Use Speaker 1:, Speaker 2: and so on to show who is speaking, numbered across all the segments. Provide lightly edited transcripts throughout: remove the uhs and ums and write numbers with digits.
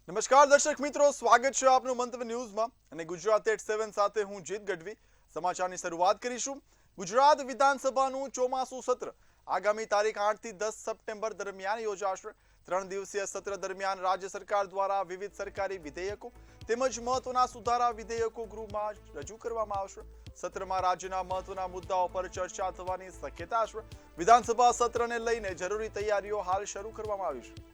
Speaker 1: નમસ્કાર દર્શક મિત્રો, સ્વાગત છે આપનું મંતવ્ય ન્યૂઝમાં અને ગુજરાત એટ 7 સાથે હું જીત ગઢવી। સમાચારની શરૂઆત કરીશું। ગુજરાત વિધાનસભાનું ચોમાસું સત્ર આગામી તારીખ 8 થી 10 સપ્ટેમ્બર દરમિયાન યોજાશે। 3 દિવસીય સત્ર દરમિયાન રાજ્ય સરકાર દ્વારા વિવિધ સરકારી વિધેયકો તેમજ મહત્વના સુધારા વિધેયકો ગૃહમાં રજૂ કરવામાં આવશે। સત્રમાં રાજ્યના મહત્વના મુદ્દાઓ પર ચર્ચા થવાની શક્યતા છે। વિધાનસભા સત્રને લઈને જરૂરી તૈયારીઓ હાલ શરૂ કરવામાં આવી છે।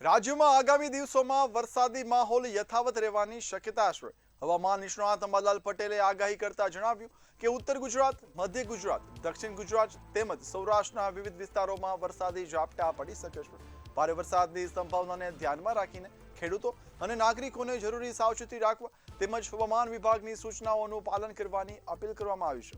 Speaker 1: રાજ્યમાં આગામી દિવસોમાં વરસાદી માહોલ યથાવત રહેવાની શક્યતા છે। હવામાન નિષ્ણાત અંબાલાલ પટેલે આગાહી કરતા જણાવ્યું કે ઉત્તર ગુજરાત, મધ્ય ગુજરાત, દક્ષિણ ગુજરાત તેમજ સૌરાષ્ટ્રના વિવિધ વિસ્તારોમાં વરસાદી ઝાપટા પડી શકે છે। ભારે વરસાદની સંભાવનાને ધ્યાનમાં રાખીને ખેડૂતો અને નાગરિકોને જરૂરી સાવચેતી રાખવા તેમજ હવામાન વિભાગની સૂચનાઓનું પાલન કરવાની અપીલ કરવામાં આવી છે।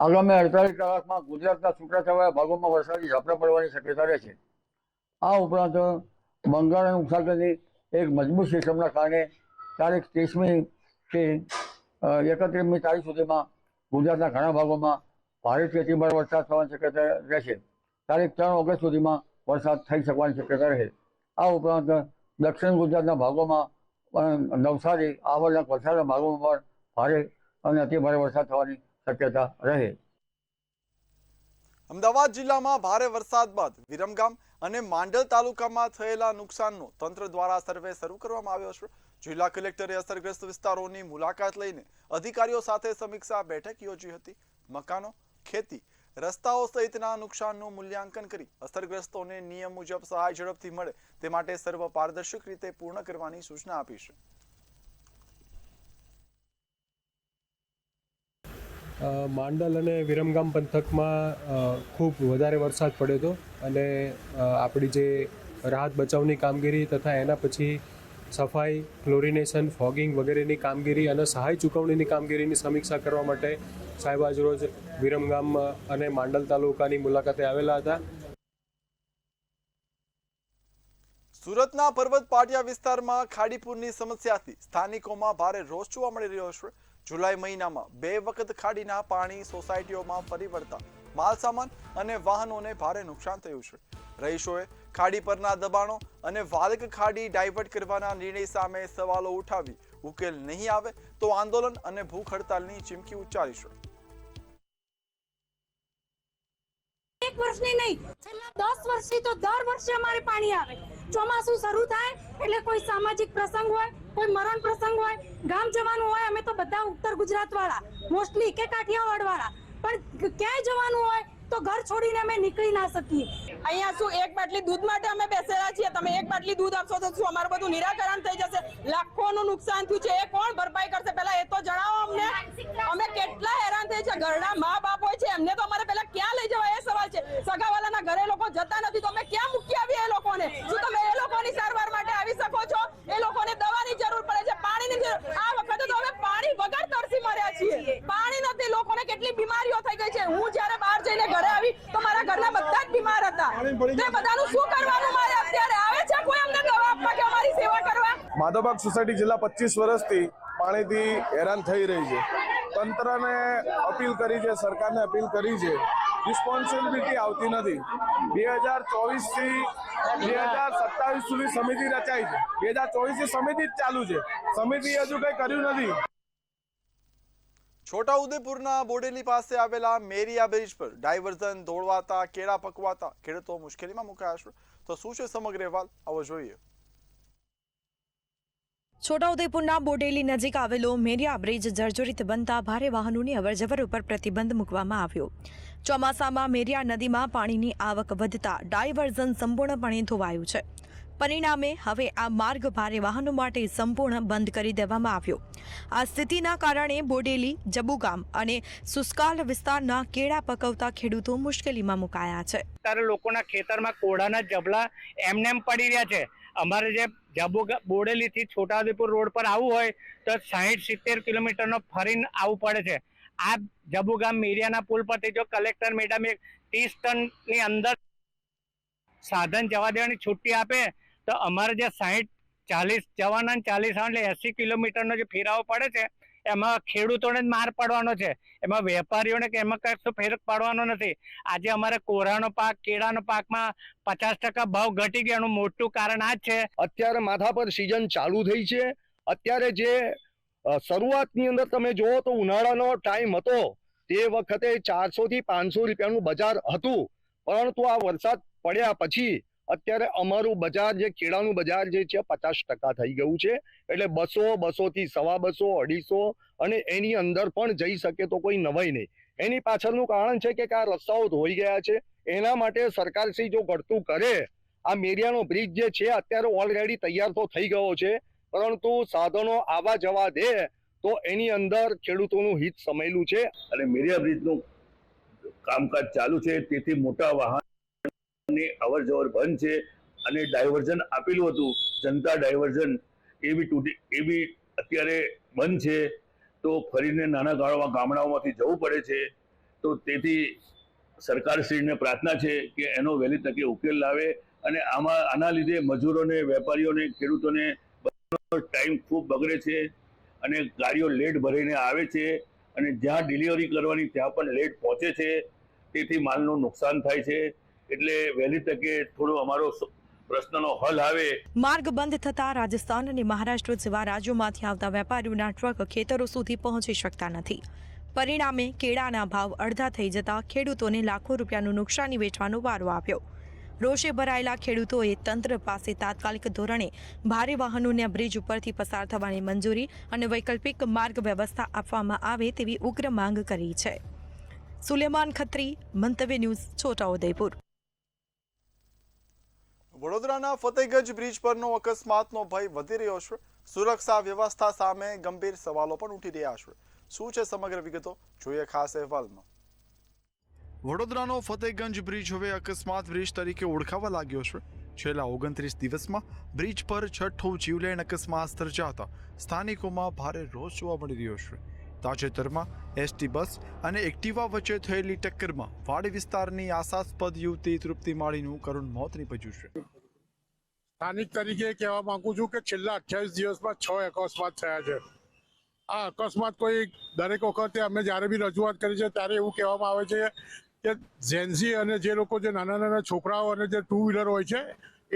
Speaker 2: આગામી 48 કલાકમાં ગુજરાતના છૂટાછવાયા ભાગોમાં વરસાદી ઝાપટા પડવાની શક્યતા રહેશે। આ ઉપરાંત બંગાળના ઉપસાગરની એક મજબૂત સિસ્ટમના કારણે તારીખ 30મી થી 31મી તારીખ સુધીમાં ગુજરાતના ઘણા ભાગોમાં ભારેથી અતિભારે વરસાદ થવાની શક્યતા રહેશે। તારીખ 3 ઓગસ્ટ સુધીમાં વરસાદ થઈ શકવાની શક્યતા રહે। આ ઉપરાંત દક્ષિણ ગુજરાતના ભાગોમાં નવસારી, આવડના વલસાડના ભાગોમાં પણ ભારે અને અતિભારે વરસાદ થવાની શક્યતા રહે।
Speaker 1: અમદાવાદ જિલ્લામાં ભારે વરસાદ બાદ વિરમગામ અને માંડલ તાલુકામાં થયેલા નુકસાનનો તંત્ર દ્વારા સર્વે શરૂ કરવામાં આવ્યો છે। જિલ્લા કલેક્ટરે અસરગ્રસ્ત વિસ્તારોની મુલાકાત લઈને અધિકારીઓ સાથે સમીક્ષા બેઠક યોજી હતી। મકાનો, ખેતી, રસ્તાઓ સહિતના નુકસાનનું મૂલ્યાંકન કરી અસરગ્રસ્તોને નિયમ મુજબ સહાય ઝડપથી મળે તે માટે સર્વ પારદર્શક રીતે પૂર્ણ કરવાની સૂચના આપી છે।
Speaker 3: માંડલ અને વિરમગામ પંથકમાં ખૂબ વધારે વરસાદ પડ્યો હતો અને આપણી જે રાહત બચાવની કામગીરી તથા એના પછી સફાઈ, ક્લોરિનેશન, ફોગિંગ વગેરેની કામગીરી અને સહાય ચૂકવણીની કામગીરીની સમીક્ષા કરવા માટે સાહેબ આજરોજ વિરમગામ અને માંડલ તાલુકાની મુલાકાતે આવેલા હતા।
Speaker 1: સુરતના પર્વત પાટિયા વિસ્તારમાં ખાડીપુરની સમસ્યાથી સ્થાનિકોમાં ભારે રોષ જોવા મળી રહ્યો છે। જુલાઈ મહિનામાં 2 વખત ખાડીના પાણી સોસાયટીઓમાં ફરી વળતા માલસામાન અને વાહનોને ભારે નુકસાન થયું છે। રહીશોએ ખાડી પરના દબાણો અને વાલ્ક ખાડી ડાયવર્ટ કરવાના નિર્ણય સામે સવાલો ઉઠાવી ઉકેલ નહીં આવે તો આંદોલન અને ભૂખ હડતાલની ચીમકી ઉચ્ચારી છે।
Speaker 4: એક વર્ષની નહીં, છેલ્લા 10 વર્ષથી તો દર વર્ષે અમારે પાણી આવે। ચોમાસું શરૂ થાય એટલે કોઈ સામાજિક પ્રસંગ હોય, કોઈ મરણ પ્રસંગ હોય, ગામ જવાનું હોય, અમે તો બધા ઉત્તર ગુજરાત વાળા મોસ્ટલી કે કાઠિયાવાડ વાળા, પણ ક્યાંય જવાનું હોય તો ઘર છોડીને અમે નીકળી ના શકીએ।
Speaker 5: અહીંયા શું એક બાટલી દૂધ માટે અમે બેસેલા છીએ? તમે એક બાટલી દૂધ આપશો તો શું અમારું બધું નિરાકરણ થઈ જશે? લાખોનું નુકસાન થયું છે, એ કોણ ભરપાઈ કરશે? પહેલા એ તો જણાવો અમને, અમે કેટલા હેરાન થઈ છે। ઘરના મા બાપ હોય છે, એમને તો અમારે પહેલા ક્યાં લઈ જવા એ સવાલ છે। સગાવાલાના ઘરે લોકો જતા નથી તો અમે ક્યાં મૂકી આવીએ એ લોકોને? શું તમે એ લોકોની સારવાર માટે આવી શકો છો? એ લોકોને દવાની જરૂર પડે છે, પાણીની જરૂર। આ વખતે તો અમે પાણી વગર તરસી મર્યા છીએ, પાણી નથી। લોકોને કેટલી બીમારીઓ થઈ ગઈ છે। હું જ્યારે બહાર જઈને ઘરે આવી તો મારા ઘરના બધા જ બીમાર હતા। તે બધાનું શું કરવાનું? મારે અત્યારે આવે છે કોઈ અમને દવા આપવા કે અમારી સેવા કરવા?
Speaker 6: માધવબાગ સોસાયટી છેલ્લા 25 વર્ષથી પાણીથી હેરાન થઈ રહી છે। તંત્રને અપીલ કરી છે, સરકારને અપીલ કરી છે, રિસ્પોન્સિબિલિટી આવતી નથી। 2024 થી 2027 સુધી સમિતિ રચાઈ છે, 2024 થી સમિતિ જ ચાલુ છે, સમિતિ હજુ કંઈ કર્યું નથી।
Speaker 1: છોટાઉદેપુરના બોડેલી પાસે આવેલા મેરિયા બ્રિજ પર ડાયવર્ઝન દોડવાતા કેળા પકવાતા ખેડૂતો મુશ્કેલીમાં મુકાયા છે। તો શું છે સમગ્ર અહેવાલ, આવો જોઈએ।
Speaker 7: છોટાઉદેપુરના બોડેલી નજીક આવેલો મેરિયા બ્રિજ જર્જરિત બનતા ભારે વાહનોની અવરજવર ઉપર પ્રતિબંધ મૂકવામાં આવ્યો। ચોમાસામાં મેરિયા નદીમાં પાણીની આવક વધતા ડાયવર્ઝન સંપૂર્ણપણે ધોવાયું છે। પરિણામે હવે આ માર્ગ ભારે વાહનો માટે સંપૂર્ણ બંધ કરી દેવામાં આવ્યો। આ સ્થિતિના કારણે બોડેલી, જબુગામ અને સુસ્કાલ વિસ્તારના કેળા પકવતા ખેડૂતો મુશ્કેલીમાં મુકાયા છે।
Speaker 8: ત્યારે લોકોના ખેતરમાં કોળાના જબલા એમનેમ પડી રહ્યા છે। અમારે જે બોડેલી થી છોટાઉદેપુર રોડ પર આવવું હોય તો 60-70 કિલોમીટરનો ફરીને આવવું પડે છે। આ જબુગામ મેરિયાના પુલ પરથી જો કલેક્ટર મેડમ 30 ટનની અંદર સાધન જવા દેવાની છુટ્ટી આપે તો અમારે જે 60 40 જવાના ને 40 આવવાના એટલે 80 કિલોમીટરનો જે ફેરાવો પડે છે એમાં ખેડૂતોને જ માર પડવાનો છે, એમાં વેપારીઓને કે એમાં કશું ફેર પાડવાનો નથી. આજે અમારે કોરાનો પાક, કેળાનો પાકમાં 50% ભાવ ઘટી ગયાનું મોટું કારણ આ જ છે.
Speaker 9: અત્યારે માથા પર સિઝન ચાલુ થઈ છે. અત્યારે જે શરૂઆતની અંદર તમે જુઓ તો ઉનાળાનો ટાઈમ હતો તે વખતે 400 થી 500 રૂપિયાનું બજાર હતું, પરંતુ આ વરસાદ પડ્યા પછી અત્યારે અમારું બજાર જે કેળાનું બજાર જે છે 50% થઈ ગયું છે. એટલે 200, 200 થી 250, 250 અને એની અંદર પણ જઈ શકે તો કોઈ નવાઈ નહીં. એની પાછળનું કારણ છે કે આ રસ્તાઓ ધોઈ ગયા છે. એના માટે સરકારશ્રી જો ઘટતું કરે, આ મેરિયાનો બ્રિજ જે છે અત્યારે ઓલરેડી તૈયાર તો થઈ ગયો છે, પરંતુ સાધનો આવવા જવા દે તો એની અંદર ખેડૂતોનું હિત સમાયેલું છે.
Speaker 10: અને મેરિયા બ્રિજનું કામકાજ ચાલુ છે, તેથી મોટા વાહનની અવર જવર બંધ છે. અને ડાયવર્ઝન આપેલું હતું, જનતા ડાયવર્ઝન, એ બી અત્યારે બંધ છે. તો ફરીને નાના ગામડાઓમાંથી જવું પડે છે. તો તેથી સરકારશ્રીને પ્રાર્થના છે કે એનો વહેલી તકે ઉકેલ લાવે. અને આના લીધે મજૂરોને, વેપારીઓને, ખેડૂતોને ટાઈમ ખૂબ બગડે છે અને ગાડીઓ લેટ ભરીને આવે છે અને જ્યાં ડિલિવરી કરવાની ત્યાં પણ લેટ પહોંચે છે. તેથી માલનું નુકસાન થાય છે. એટલે વહેલી તકે થોડો અમારો પ્રશ્નનો હલ આવે.
Speaker 7: માર્ગ બંધ થતાં રાજસ્થાન અને મહારાષ્ટ્ર જેવા રાજ્યોમાંથી આવતા વેપારીઓના ટ્રક ખેતરો સુધી પહોંચી શકતા નથી. પરિણામે કેળાના ભાવ અડધા થઈ જતા ખેડૂતોને લાખો રૂપિયાનું નુકસાની વેઠવાનો વારો આવ્યો. રોષે ભરાયેલા ખેડૂતોએ તંત્ર પાસે તાત્કાલિક ધોરણે ભારે વાહનોને બ્રિજ ઉપરથી પસાર થવાની મંજૂરી અને વૈકલ્પિક માર્ગ વ્યવસ્થા આપવામાં આવે તેવી ઉગ્ર માંગ કરી છે. સુલેમાન ખત્રી, મંતવ્ય ન્યૂઝ, છોટાઉદેપુર.
Speaker 1: વડોદરાના ફતેગંજ બ્રિજ પરનો અકસ્માતનો ભય વધી રહ્યો છે. સુરક્ષા વ્યવસ્થા સામે ગંભીર સવાલો પણ ઉઠી રહ્યા છે. શું છે સમગ્ર વિગતો, જોઈએ ખાસ અહેવાલમાં. વડોદરાનો ફતેગંજ બ્રિજ હવે અકસ્માત બ્રિજ તરીકે ઓળખાવા લાગ્યો છે. છેલ્લા 29 દિવસમાં બ્રિજ પર છઠ્ઠો જીવલેણ અકસ્માત સર્જાતા સ્થાનિકોમાં ભારે રોષ જોવા મળી રહ્યો છે. તાજેતરમાં એસટી બસ અને એક્ટિવા વચ્ચે થયેલી ટક્કરમાં વાડી વિસ્તારની આશાસ્પદ યુવતી તૃપ્તિ માળીનું કરુણ મોત નીપજ્યું છે.
Speaker 11: સ્થાનિક તરીકે કહેવા માંગુ છું કે છેલ્લા 28 દિવસમાં 6 અકસ્માત થયા છે. આ અકસ્માત કોઈ દરેક વખતે અમે જ્યારે બી રજૂઆત કરી છે ત્યારે એવું કહેવામાં આવે છે કે જેન્ઝી અને જે લોકો જે નાના છોકરાઓ અને જે 2 વ્હીલર હોય છે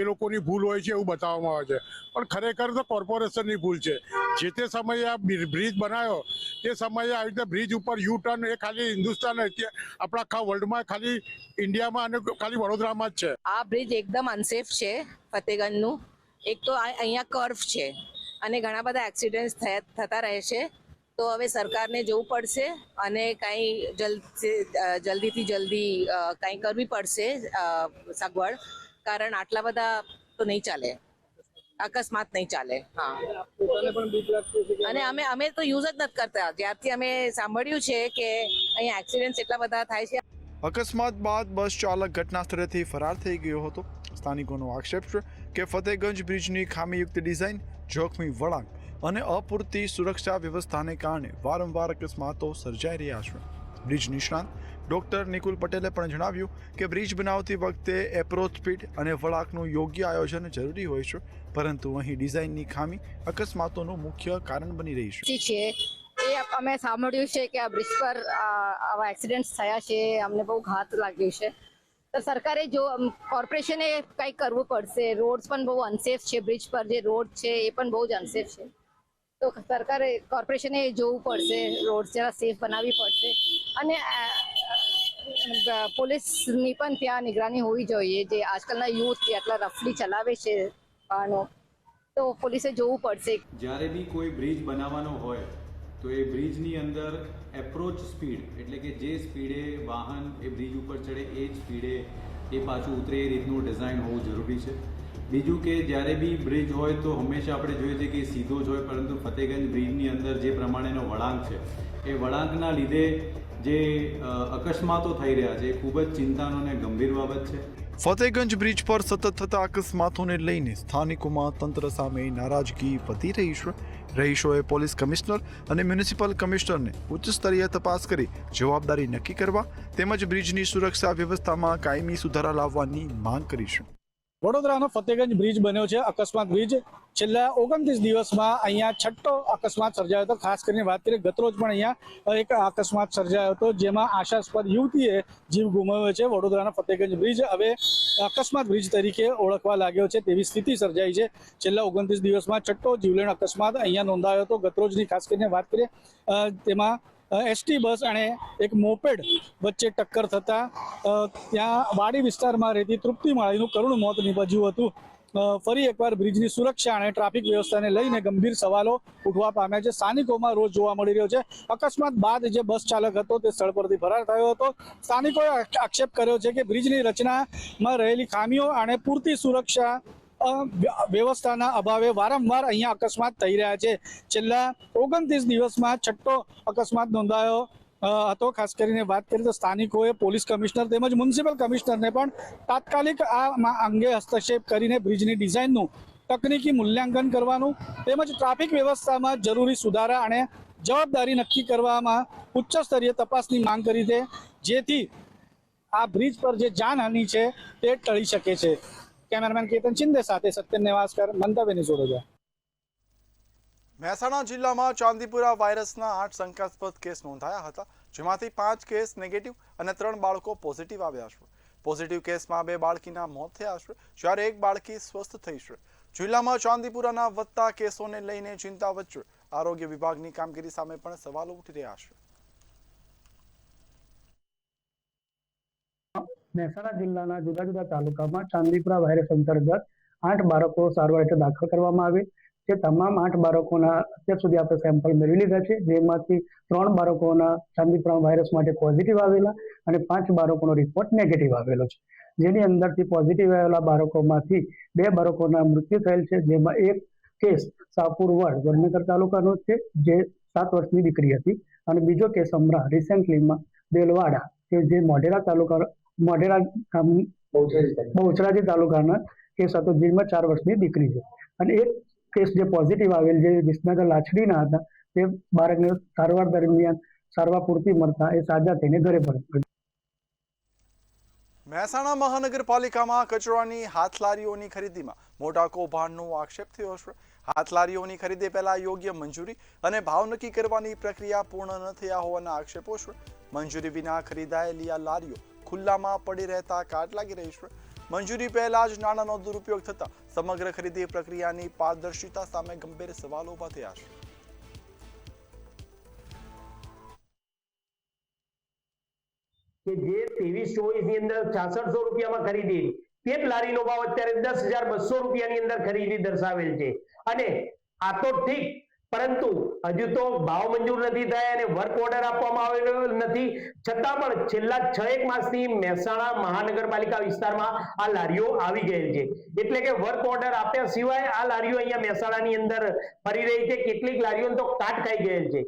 Speaker 11: એ લોકોની ભૂલ હોય છે એવું બતાવવામાં આવે છે, પણ ખરેખર તો કોર્પોરેશનની ભૂલ છે. જે તે સમયે આ બ્રિજ બનાવ્યો તે સમયે આવી રીતે બ્રિજ ઉપર યુ ટર્ન એ ખાલી હિન્દુસ્તાન, આપણા આખા વર્લ્ડમાં, ખાલી ઇન્ડિયામાં અને ખાલી વડોદરામાં જ છે.
Speaker 5: આ બ્રિજ એકદમ અનસેફ છે ફતેગંજનું. એક તો અહીંયા કર્વ છે અને ઘણા બધા એક્સિડન્ટ થતા રહે છે. તો હવે સરકારને જવું પડશે અને કાંઈ જલ્દીથી જલ્દી કાંઈ કરવી પડશે સગવડ, કારણ આટલા બધા તો નહીં ચાલે, અકસ્માત નહીં ચાલે. હા, અને અમે તો યુઝ જ નથી કરતા. જ્યારથી અમે સાંભળ્યું છે કે અહીંયા એક્સિડન્ટ એટલા બધા થાય છે.
Speaker 1: અકસ્માત બાદ બસ ચાલક ઘટના સ્થળેથી ફરાર થઈ ગયો હતો. સ્થાનિકોનો આક્ષેપ છે કે ફતેગંજ બ્રિજની ખામીયુક્ત ડિઝાઇન, જોખમી વળાંક અને અપૂરતી સુરક્ષા વ્યવસ્થાને કારણે વારંવાર અકસ્માતો સર્જાઈ રહ્યા છે. બ્રિજ નિષ્ણાંત ડોક્ટર નિકુલ પટેલે પણ જણાવ્યું કે બ્રિજ બનાવતી વખતે એપ્રોચ સ્પીડ અને વળાંકનું યોગ્ય આયોજન જરૂરી હોય છે, પરંતુ અહીં ડિઝાઇનની ખામી અકસ્માતોનું મુખ્ય કારણ બની રહી છે.
Speaker 12: એ અમે સાંભળ્યું છે કે આ બ્રિજ પર આવા એક્સિડન્ટ થયા છે, અમને બહુ ઘાત લાગ્યું છે. તો સરકારે જો કોર્પોરેશને કંઈક કરવું પડશે. રોડ્સ પણ બહુ અનસેફ છે, બ્રિજ પર જે રોડ છે એ પણ બહુ જ અનસેફ છે. તો સરકારે, કોર્પોરેશને જોવું પડશે, રોડ જરા સેફ બનાવવી પડશે અને પોલીસની પણ ત્યાં નિગરાની હોવી જોઈએ. જે આજકાલના યુથ આટલા રફલી ચલાવે છે વાહનો, તો પોલીસે જોવું પડશે.
Speaker 13: જ્યારે બી કોઈ બ્રિજ બનાવવાનો હોય તો એ બ્રિજની અંદર એપ્રોચ સ્પીડ, એટલે કે જે સ્પીડે વાહન એ બ્રિજ ઉપર ચડે એ જ સ્પીડે એ પાછું ઉતરે એ રીતનું ડિઝાઇન હોવું જરૂરી છે. બીજું કે જ્યારે બી બ્રિજ હોય તો હંમેશા આપણે જોઈએ છે કે સીધો જ હોય, પરંતુ ફતેગંજ બ્રિજની અંદર જે પ્રમાણેનો વળાંક છે એ વળાંકના લીધે જે અકસ્માતો થઈ રહ્યા છે એ ખૂબ જ ચિંતાનો અને ગંભીર બાબત છે.
Speaker 1: ફતેગંજ બ્રિજ પર સતત થતા અકસ્માતોને લઈને સ્થાનિકોમાં તંત્ર સામે નારાજગી વધી રહી છે. રહીશોએ પોલીસ કમિશનર અને મ્યુનિસિપલ કમિશનરને ઉચ્ચ સ્તરીય તપાસ કરી જવાબદારી નક્કી કરવા તેમજ બ્રિજની સુરક્ષા વ્યવસ્થામાં કાયમી સુધારા લાવવાની માંગ કરી છે.
Speaker 14: વડોદરાનો ફતેગંજ બ્રિજ બન્યો છે અકસ્માત બ્રિજ. છેલ્લા 29 દિવસમાં અહીંયા છઠ્ઠો અકસ્માત સર્જાયો હતો. ખાસ કરીને વાત કરીએ ગતરોજ પણ અહીંયા એક અકસ્માત સર્જાયો હતો જેમાં આશાસ્પદ યુવતીએ જીવ ગુમાવ્યો છે. વડોદરાનો ફતેગંજ બ્રિજ હવે અકસ્માત બ્રિજ તરીકે ઓળખવા લાગ્યો છે તેવી સ્થિતિ સર્જાઈ છે. છેલ્લા 29 દિવસમાં છઠ્ઠો જીવલેણ અકસ્માત અહીંયા નોંધાયો હતો. ગતરોજની ખાસ કરીને વાત કરીએ તેમાં એસટી બસ અને એક મોપેડ વચ્ચે ટક્કર થતા ત્યાં વાડી વિસ્તારમાં રહેતી તૃપ્તિ માળીનું કરુણ મોત નીપજ્યું હતું. ફરી એકવાર બ્રિજની સુરક્ષા અને ટ્રાફિક વ્યવસ્થાને લઈને ગંભીર સવાલો ઉઠવા પામ્યા છે. સ્થાનિકોમાં રોજ જોવા મળી રહ્યો છે. અકસ્માત બાદ જે બસ ચાલક હતો તે સ્થળ પરથી ફરાર થયો હતો. સ્થાનિકોએ આક્ષેપ કર્યો છે કે બ્રિજની રચનામાં રહેલી ખામીઓ અને પૂરતી સુરક્ષા વ્યવસ્થાના અભાવે વારંવાર અહીંયા અકસ્માત થઈ રહ્યા છે. છેલ્લા 29 દિવસમાં છઠ્ઠો અકસ્માત નોંધાયો હતો. ખાસ કરીને વાત કરીએ તો સ્થાનિકોએ પોલીસ કમિશનર તેમજ મ્યુનિસિપલ કમિશનરને પણ તાત્કાલિક આ અંગે હસ્તક્ષેપ કરીને બ્રિજની ડિઝાઇનનું તકનીકી મૂલ્યાંકન કરવાનું તેમજ ટ્રાફિક વ્યવસ્થામાં જરૂરી સુધારા અને જવાબદારી નક્કી કરવામાં ઉચ્ચ સ્તરીય તપાસની માંગ કરી છે જેથી આ બ્રિજ પર જે જાનહાનિ છે તે ટળી શકે છે. કેમેરામેન કેતન શિંદે સાથે સત્યન નેવાસકર, મંતવ્ય ન્યૂઝ વડોદરા.
Speaker 1: મહેસાણા જિલ્લામાં ચાંદીપુરા વાયરસના 8 શંકાસ્પદ કેસ નોંધાયા હતા જેમાંથી 5 કેસ નેગેટિવ અને 3 બાળકો પોઝિટિવ આવ્યા છે. પોઝિટિવ કેસમાં 2 બાળકીના મોત થયા છે જ્યારે 1 બાળકી સ્વસ્થ થઈ છે. જિલ્લામાં ચાંદીપુરાના વધતા કેસોને લઈને ચિંતા વચ્ચે આરોગ્ય વિભાગની કામગીરી સામે પણ સવાલો ઉઠી રહ્યા છે.
Speaker 14: મહેસાણા જિલ્લાના જુદા જુદા તાલુકામાં ચાંદીપુરા વાયરસ અંતર્ગત 8 બાળકો સારવાર હેઠળ દાખલ કરવામાં આવે છે. તમામ 8 બાળકોના અત્યાર સુધી આપણે સેમ્પલ મેળવી લીધા છે જેમાંથી 3 બાળકોના ચાંદીપુરા વાયરસ માટે પોઝિટિવ આવેલા અને 5 બાળકોનો રિપોર્ટ નેગેટિવ આવેલો છે. જેની અંદરથી પોઝિટિવ આવેલા બાળકોમાંથી 2 બાળકોના મૃત્યુ થયેલ છે જેમાં એક કેસ સાપુર વડ વડનગર તાલુકાનો છે જે 7 વર્ષની દીકરી હતી અને બીજો કેસ હમણાં રિસેન્ટલીમાં દેલવાડા કે જે મોઢેરા ગામ બહુચરાજી તાલુકાના કેસ હતો જેમાં 4 વર્ષની દીકરી છે અને એક કેસ જે પોઝિટિવ આવેલ જે વિસનગર લાછડીના હતા તે બાળકને સારવાર દરમિયાન સારવાર પૂરતી મળતા એ સાજા થઈને ઘરે પડ્યો.
Speaker 1: મહેસાણા મહાનગરપાલિકામાં કચરાની હાથલારીઓની ખરીદીમાં મોટા કૌભાંડનો આક્ષેપ થયો છે. હાથલારીઓની ખરીદી પહેલા યોગ્ય મંજૂરી અને ભાવ નક્કી કરવાની પ્રક્રિયા પૂર્ણ ન થયા હોવાના આક્ષેપો છે. મંજૂરી વિના ખરીદાયેલી આ લારીઓ ખુલ્લામાં પડી રહેતા કાટ લાગી રહી છે. મંજૂરી પહેલા જ નાણાંનો દુરુપયોગ થતા સમગ્ર ખરીદી પ્રક્રિયાની પારદર્શિતા સામે ગંભીર સવાલો ઉભા થયા છે.
Speaker 15: કે જે 23-24 ની અંદર 6600 રૂપિયામાં ખરીદી તે જ લારીનો ભાવ અત્યારે 10,200 રૂપિયાની અંદર ખરીદી દર્શાવેલ છે અને આ તો ઠીક પરંતુ હજુ તો ભાવ મંજૂર નથી થયા અને વર્ક ઓર્ડર આપવામાં આવેલો નથી છતાં પણ છેલ્લા 6-1 માસથી મહેસાણા મહાનગરપાલિકા વિસ્તારમાં આ લારીઓ આવી ગયેલ છે એટલે કે વર્ક ઓર્ડર આપ્યા સિવાય આ લારીઓ અહીંયા મહેસાણાની અંદર ફરી રહી છે. કેટલીક લારીઓ તો કાટ ખાઈ ગયેલ છે.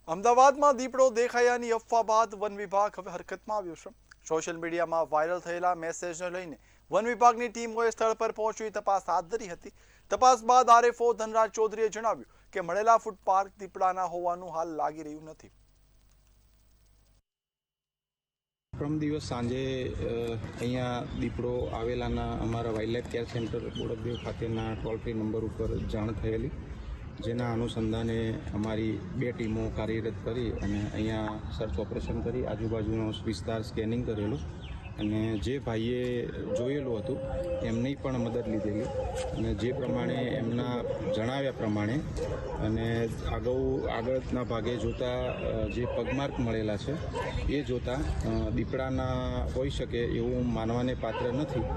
Speaker 1: અમદાવાદમાં દીપડો દેખાયાની અફવા બાદ વન વિભાગ હવે હરકતમાં આવ્યો છે. સોશિયલ મીડિયામાં વાયરલ થયેલા મેસેજને લઈને વન વિભાગની ટીમોએ સ્થળ પર પહોંચી તપાસ હાથ ધરી હતી. તપાસ બાદ આરએફઓ ધનરાજ ચૌધરીએ જણાવ્યું કે મળેલા ફૂડ પાર્ક દીપડાના હોવાનું હાલ લાગી રહ્યું નથી.
Speaker 16: પરમ દિવસ સાંજે અહીંયા દીપડો આવેલાના અમારા વાઇલ્ડલાઇફ કેર સેન્ટર બોડકદેવ ખાતેના ટોલ ફ્રી નંબર ઉપર જાણ થયેલી જેના અનુસંધાને અમારી 2 ટીમો કાર્યરત કરી અને અહીંયા સર્ચ ઓપરેશન કરી આજુબાજુનો વિસ્તાર સ્કેનિંગ કરેલું અને જે ભાઈએ જોયેલું હતું એમની પણ મદદ લીધેલી અને જે પ્રમાણે એમના જણાવ્યા પ્રમાણે અને આગળના ભાગે જોતા જે પગમાર્ક મળેલા છે એ જોતા દીપડાના હોઈ શકે એવું માનવાને પાત્ર નથી.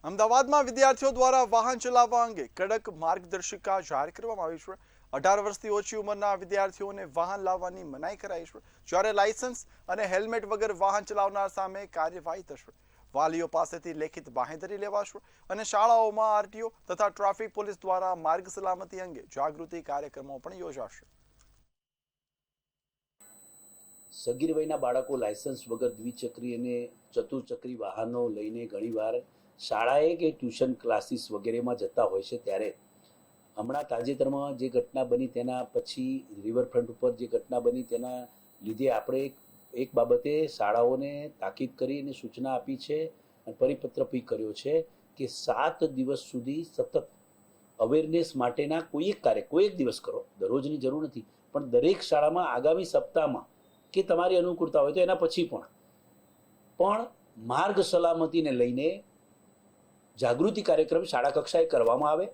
Speaker 1: અમદાવાદમાં વિદ્યાર્થીઓ દ્વારા વાહન ચલાવવા અંગે કડક માર્ગદર્શિકા જાહેર કરવામાં આવી છે. 18 વર્ષથી ઓછી ઉંમરના વિદ્યાર્થીઓને વાહન લાવવાની મનાઈ કરાઈ છે જ્યારે લાયસન્સ અને હેલ્મેટ વગર વાહન ચલાવનાર સામે કાર્યવાહી થશે. વાલીઓ પાસેથી લેખિત બાંહેધરી લેવાશે અને શાળાઓમાં આરટીઓ તથા ટ્રાફિક પોલીસ દ્વારા માર્ગ સલામતી અંગે જાગૃતિ કાર્યક્રમો પણ યોજાશે.
Speaker 17: સગીર વયના બાળકો લાયસન્સ વગર દ્વિચક્રી અને ચતુર્ચક્રી વાહનો લઈને ઘણીવાર શાળાએ કે ટ્યુશન ક્લાસીસ વગેરેમાં જતા હોય છે ત્યારે હમણાં તાજેતરમાં જે ઘટના બની તેના પછી રિવરફ્રન્ટ ઉપર જે ઘટના બની તેના લીધે આપણે એક બાબતે શાળાઓને તાકીદ કરી અને સૂચના આપી છે અને પરિપત્ર બી કર્યો છે કે 7 દિવસ સુધી સતત અવેરનેસ માટેના કોઈ એક દિવસ કરો, દરરોજની જરૂર નથી, પણ દરેક શાળામાં આગામી સપ્તાહમાં કે તમારી અનુકૂળતા હોય તો એના પછી પણ માર્ગ સલામતીને લઈને જાગૃતિ કાર્યક્રમ શાળા કક્ષાએ કરવામાં આવે.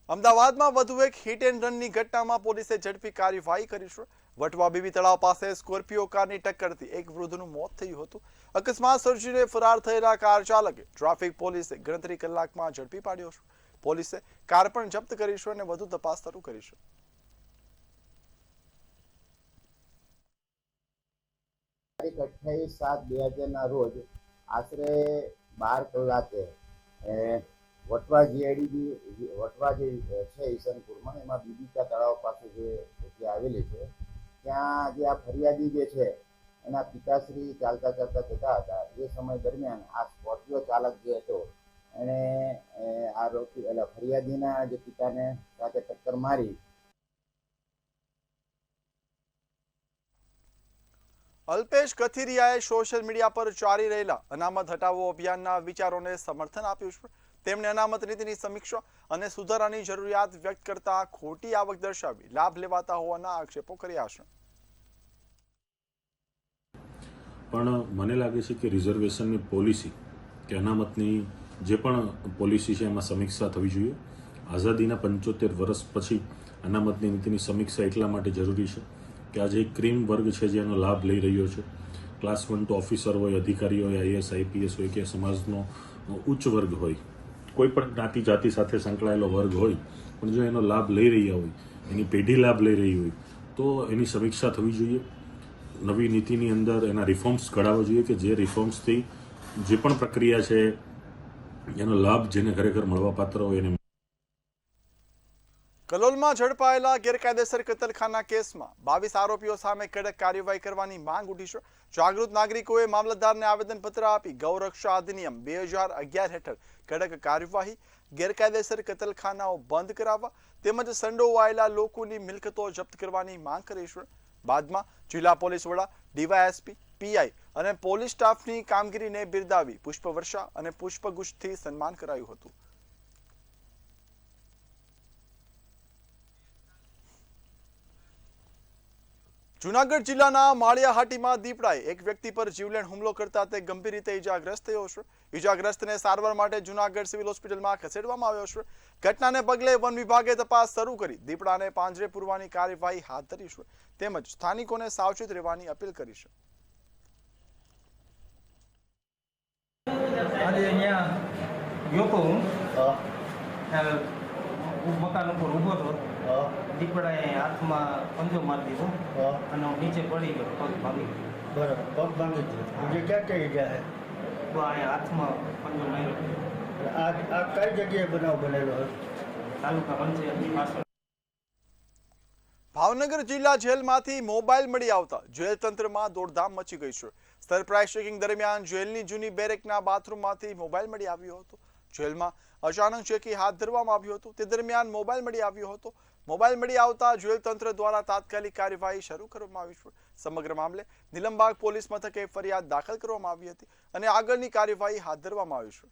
Speaker 1: અમદાવાદમાં વધુ એક હિટ એન્ડ રનની ઘટનામાં પોલીસે ઝડપી કાર્યવાહી કરી છે. વટવા બીબી તળાવ પાસે સ્કોર્પિયો કારની ટક્કરથી એક વૃદ્ધનું મોત થયું હતું. અકસ્માત સર્જીને ફરાર થયેલા કાર ચાલકે ટ્રાફિક પોલીસે ગણતરી કલાકમાં ઝડપી પાડ્યો છે. પોલીસે કાર પણ જપ્ત કરી છે અને વધુ તપાસ શરૂ કરી છે.
Speaker 18: તારીખ 28/7/2000 ના રોજ આશરે 12 કલાકે વટવા જીઆઈડીબી વટવા જે છે ઈસનપુરમાં, એમાં બીબીકા તળાવ પાસે જે જગ્યા આવેલી છે, ત્યાં જે આ ફરિયાદી જે છે એના પિતાશ્રી ચાલતા જતા હતા. એ સમય દરમિયાન આ સ્કોર્પિયો ચાલક જે હતો એણે આ ફરિયાદીના જે પિતાને સાથે ટક્કર મારી.
Speaker 1: અલ્પેશ કથિરિયાએ સોશિયલ મીડિયા પર ચાલી રહેલા અનામત હટાવો અભિયાનના વિચારોને સમર્થન આપ્યું છે. તેમણે અનામત નીતિની સમીક્ષા અને સુધારાની જરૂરિયાત વ્યક્ત કરતા ખોટી આવક દર્શાવી લાભ લેવાતા હોવાના આક્ષેપો કર્યા છે.
Speaker 19: પણ મને લાગે છે કે રિઝર્વેશનની પોલિસી કે અનામતની જે પણ પોલિસી છે એમાં સમીક્ષા થવી જોઈએ. આઝાદીના 75 વર્ષ પછી અનામતની નીતિની સમીક્ષા એટલા માટે જરૂરી છે કે આજે એક ક્રીમ વર્ગ છે જેનો લાભ લઈ રહ્યો છે. ક્લાસ 1 તો ઓફિસર હોય, અધિકારી હોય, આઈએસ આઈપીએસ હોય કે સમાજનો ઉચ્ચ વર્ગ હોય, કોઈ પણ જ્ઞાતિ જાતિ સાથે સંકળાયેલો વર્ગ હોય, પણ જો એનો લાભ લઈ રહ્યા હોય, એની પેઢી લાભ લઈ રહી હોય, તો એની સમીક્ષા થવી જોઈએ. નવી નીતિની અંદર એના રિફોર્મ્સ ઘડાવવા જોઈએ કે જે રિફોર્મ્સથી જે પણ પ્રક્રિયા છે એનો લાભ જેને ખરેખર મળવાપાત્ર હોય એને.
Speaker 1: કલોલમાં ઝડપાયેલા ગેરકાયદેસર કતલખાના કેસમાં 22 આરોપીઓ સામે કડક કાર્યવાહી કરવાની માંગ ઉઠી છે. જાગૃત નાગરિકોએ મામલતદારને આવેદનપત્ર આપી ગૌરક્ષા અધિનિયમ 2011 હેઠળ કડક કાર્યવાહી, ગેરકાયદેસર કતલખાનાઓ બંધ કરાવવા તેમજ સંડોવાયેલા લોકોની મિલકતો જપ્ત કરવાની માંગ કરી છે. બાદમાં જિલ્લા પોલીસ વડા, ડીવાયએસપી, પીઆઈ અને પોલીસ સ્ટાફની કામગીરીને બિરદાવી પુષ્પવર્ષા અને પુષ્પગુચ્છથી સન્માન કરાયું હતું. જૂનાગઢ જિલ્લાના માળિયાહાટીમાં દીપડાએ એક વ્યક્તિ પર જીવલેણ હુમલો કરતા તે ગંભીર રીતે ઇજાગ્રસ્ત થયો છે. ઇજાગ્રસ્તને સારવાર માટે જૂનાગઢ સિવિલ હોસ્પિટલમાં ખસેડવામાં આવ્યો છે. ઘટનાને પગલે વન વિભાગે તપાસ શરૂ કરી દીપડાને પાંજરે પૂરવાની કાર્યવાહી હાથ ધરી છે તેમજ સ્થાનિકોને સાવચેત રહેવાની અપીલ કરી છે.
Speaker 20: મકાન ઉપર ઊભો હતો, દીપડાએ હાથમાં પંજો મારી દીધો અને નીચે પડી ગયો, પગ ભાંગી ગયો.
Speaker 18: બરાબર, પગ ભાંગી ગયો. જે ક્યાં કઈ ગયા છે?
Speaker 20: તો અહીંયા હાથમાં પંજો માર્યો.
Speaker 18: આ કઈ જગ્યાએ બનાવ બનેલો હતો?
Speaker 20: તાલુકા પંચાયતની પાછળ.
Speaker 1: ભાવનગર જિલ્લા જેલમાંથી મોબાઈલ મળી આવતા જેલ તંત્રમાં દોડધામ મચી ગઈ છે. સરપ્રાઇઝ ચેકિંગ દરમિયાન જેલની જૂની બેરેકના બાથરૂમમાંથી મોબાઈલ મળી આવ્યો હતો. જેલમાં અચાનક ચેકિંગ હાથ ધરવામાં આવ્યું હતું. તે દરમિયાન મોબાઈલ મળી આવ્યો હતો. મોબાઈલ મળી આવતા જેલ તંત્ર દ્વારા તાત્કાલિક કાર્યવાહી શરૂ કરવામાં આવી છે. સમગ્ર મામલે નીલમબાગ પોલીસ મથકે ફરિયાદ દાખલ કરવામાં આવી હતી અને આગળની કાર્યવાહી હાથ ધરવામાં આવી છે.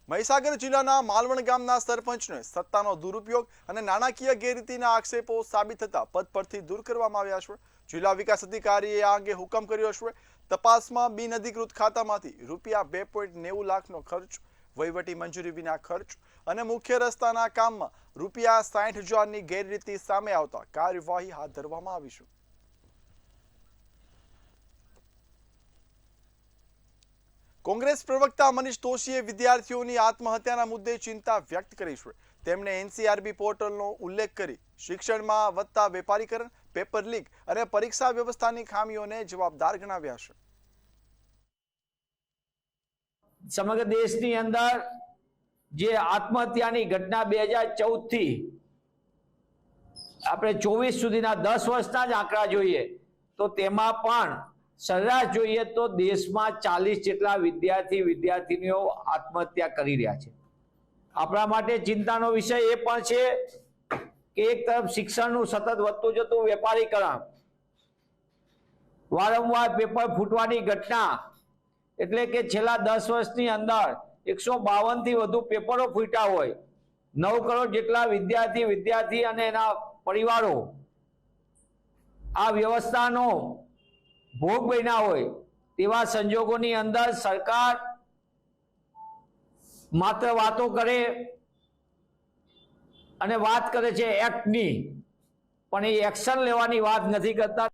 Speaker 1: મહીસાગર જિલ્લાના માલવણ ગામના સરપંચને સત્તાનો દુરુપયોગ અને નાણાકીય ગેરરીતિના આક્ષેપો સાબિત થતા પદ પરથી દૂર કરવામાં આવ્યા છે. જિલ્લા વિકાસ અધિકારીએ આ અંગે હુકમ કર્યો છે. તપાસમાં બિનઅધિકૃત ખાતામાંથી ₹2.90 લાખનો ખર્ચ, વહીવટી મંજૂરી વિના ખર્ચ અને મુખ્ય રસ્તાના કામમાં ₹60,000ની ગેરરીતિ સામે આવતા કાર્યવાહી હાથ ધરવામાં આવી છે. કોંગ્રેસ પ્રવક્તા મનીષ દોશીએ વિદ્યાર્થીઓની આત્મહત્યાના મુદ્દે ચિંતા વ્યક્ત કરી છે. તેમણે એનસીઆરબી પોર્ટલનો ઉલ્લેખ કરી શિક્ષણમાં વધતા વેપારીકરણ, પેપર લીક અને પરીક્ષા વ્યવસ્થાની ખામીઓને જવાબદાર ગણાવ્યા છે.
Speaker 21: સમગ્ર દેશની અંદર જે આત્મહત્યાની ઘટના 2014 થી આપણે 24 સુધીના 10 વર્ષના જ આંકડા જોઈએ તો તેમાં પણ સરેરાશ જોઈએ તો દેશમાં 40 જેટલા વિદ્યાર્થીનીઓ આત્મહત્યા કરી રહ્યા છે. આપણા માટે ચિંતાનો વિષય એ પણ છે કે એક તરફ શિક્ષણનું સતત વધતું જતું વેપારીકરણ, વારંવાર પેપર ફૂટવાની ઘટના, એટલે કે છેલ્લા 10 વર્ષની અંદર 152 થી વધુ પેપરો ફૂટ્યા હોય, 9 કરોડ જેટલા વિદ્યાર્થી અને એના પરિવારો આ વ્યવસ્થાનો ભોગ બન્યા હોય, તેવા સંજોગોની અંદર સરકાર માત્ર વાતો કરે અને વાત કરે છે એક્ટની, પણ એ એક્શન લેવાની વાત નથી કરતા.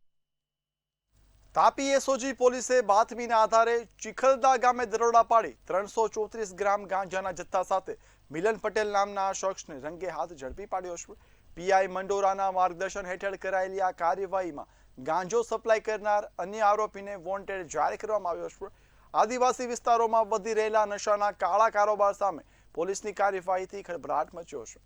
Speaker 1: તાપી એસઓજી પોલીસે બાતમીના આધારે ચિખલદા ગામે દરોડા પાડી 334 ગ્રામ ગાંજાના જથ્થા સાથે મિલન પટેલ નામના શખ્સને રંગે હાથ ઝડપી પાડ્યો છે. પીઆઈ મંડોરાના માર્ગદર્શન હેઠળ કરાયેલી આ કાર્યવાહીમાં ગાંજો સપ્લાય કરનાર અન્ય આરોપીને વોન્ટેડ જાહેર કરવામાં આવ્યો છે. આદિવાસી વિસ્તારોમાં વધી રહેલા નશાના કાળા કારોબાર સામે પોલીસની કાર્યવાહીથી ખળભળાટ મચ્યો છે.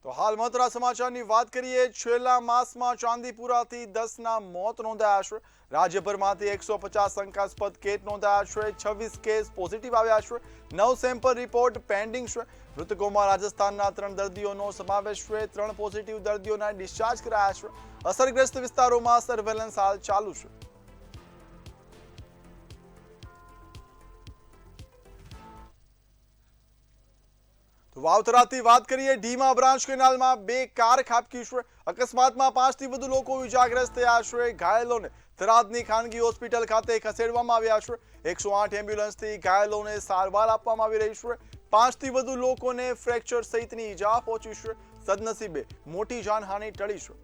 Speaker 1: તો હાલ મહત્વના સમાચારની વાત કરીએ. છેલ્લા માસમાં ચાંદીપુરાથી 10ના મોત નોંધાયા છે. રાજ્યભરમાંથી 150 શંકાસ્પદ કેસ નોંધાયા છે. 26 કેસ પોઝિટિવ આવ્યા છે. 9 સેમ્પલ રિપોર્ટ પેન્ડિંગ છે. મૃતકોમાં રાજસ્થાનના 3 દર્દીઓનો સમાવેશ છે. 3 પોઝિટિવ દર્દીઓના ડિસ્ચાર્જ કરાયા છે. અસરગ્રસ્ત વિસ્તારોમાં સર્વેલન્સ હાલ ચાલુ છે. વાવથરાથી વાત કરીએ. ઢીમા બ્રાન્ચ કેનાલમાં 2 કાર ખાબકી છે. અકસ્માતમાં 5 થી વધુ લોકો ઇજાગ્રસ્ત થયા છે. ઘાયલોને થરાદની ખાનગી હોસ્પિટલ ખાતે ખસેડવામાં આવ્યા છે. 108 એમ્બ્યુલન્સથી ઘાયલોને સારવાર આપવામાં આવી રહી છે. 5 થી વધુ લોકોને ફ્રેક્ચર સહિતની ઈજા પહોંચી છે. સદનસીબે મોટી જાનહાનિ ટળી છે.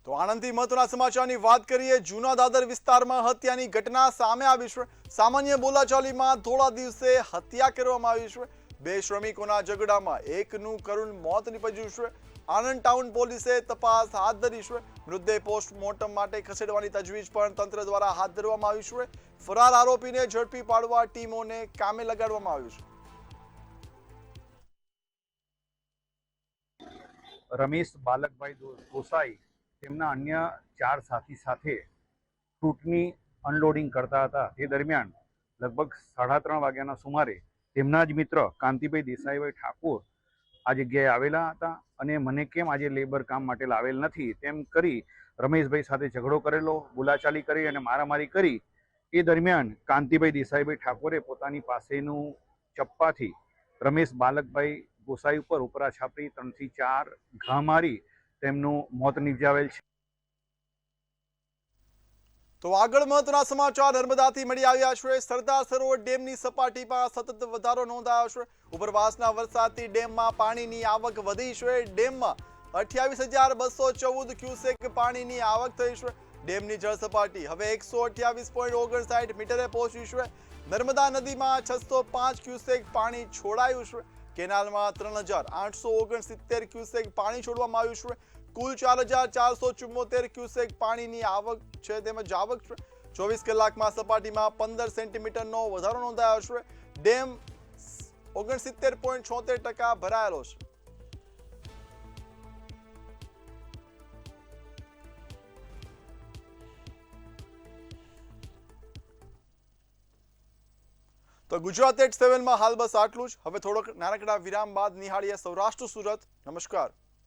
Speaker 1: તો આણંદથી મહત્વના સમાચારની વાત કરીએ. જૂના દાદર વિસ્તારમાં હત્યાની ઘટના સામે આવી છે. સામાન્ય બોલાચાલીમાં થોડા દિવસે હત્યા કરવામાં આવી છે. 2 શ્રમિકોના ઝઘડામાં એકનું કરુણ મોત નીપજ્યું છે. આણંદ ટાઉન પોલીસે તપાસ હાથ ધરી છે. મૃતદેહ પોસ્ટમોર્ટમ માટે ખસેડવાની તજવીજ પણ તંત્ર દ્વારા હાથ ધરવામાં આવી છે. ફરાર આરોપીને ઝડપી પાડવા ટીમોને કામે લગાડવામાં આવ્યું છે.
Speaker 2: રમેશ બાલકભાઈ ગોસાઈ તેમના અન્ય 4 સાથી સાથે ફ્રૂટની અનલોડિંગ કરતા હતા. તે દરમિયાન લગભગ 3:30 વાગ્યાના સુમારે તેમના જ મિત્ર કાંતિભાઈ દેસાઈભાઈ ઠાકોર આ જગ્યાએ આવેલા હતા અને મને કેમ આજે લેબર કામ માટે લાવેલ નથી તેમ કરી રમેશભાઈ સાથે ઝઘડો કરેલો, બોલાચાલી કરી અને મારામારી કરી. એ દરમિયાન કાંતિભાઈ દેસાઈભાઈ ઠાકોરે પોતાની પાસેનું ચપ્પાથી રમેશ બાલકભાઈ ગોસાઈ ઉપર ઉપરા છાપરી 3 થી 4 ઘા મારી તેમનું મોત નિપજાવેલ છે.
Speaker 1: તો આગળ મહત્વના સમાચાર નર્મદાથી મળી આવ્યા છે. સરદાર સરોવર ડેમની સપાટીમાં સતત વધારો નોંધાયો છે. ઉપરવાસના વરસાદથી ડેમમાં પાણીની આવક વધી છે. ડેમમાં 28,214 ક્યુસેક પાણીની આવક થઈ છે. ડેમની જળ સપાટી હવે 128.59 મીટરે પહોંચી છે. નર્મદા નદીમાં 605 ક્યુસેક પાણી છોડાયું છે. કેનાલમાં 3,869 ક્યુસેક પાણી છોડવામાં આવ્યું છે. કુલ 4,474 ક્યુસેક પાણીની આવક છે તેમજ આવક છે. 24 કલાકમાં સપાટીમાં 15 સેન્ટીમીટરનો વધારો નોંધાયો છે. ડેમ 69.76% ભરાયેલો છે. તો ગુજરાત એટ 7માં હાલ બસ આટલું જ. હવે થોડોક નાનકડા વિરામ બાદ નિહાળીએ સૌરાષ્ટ્ર સુરત. નમસ્કાર.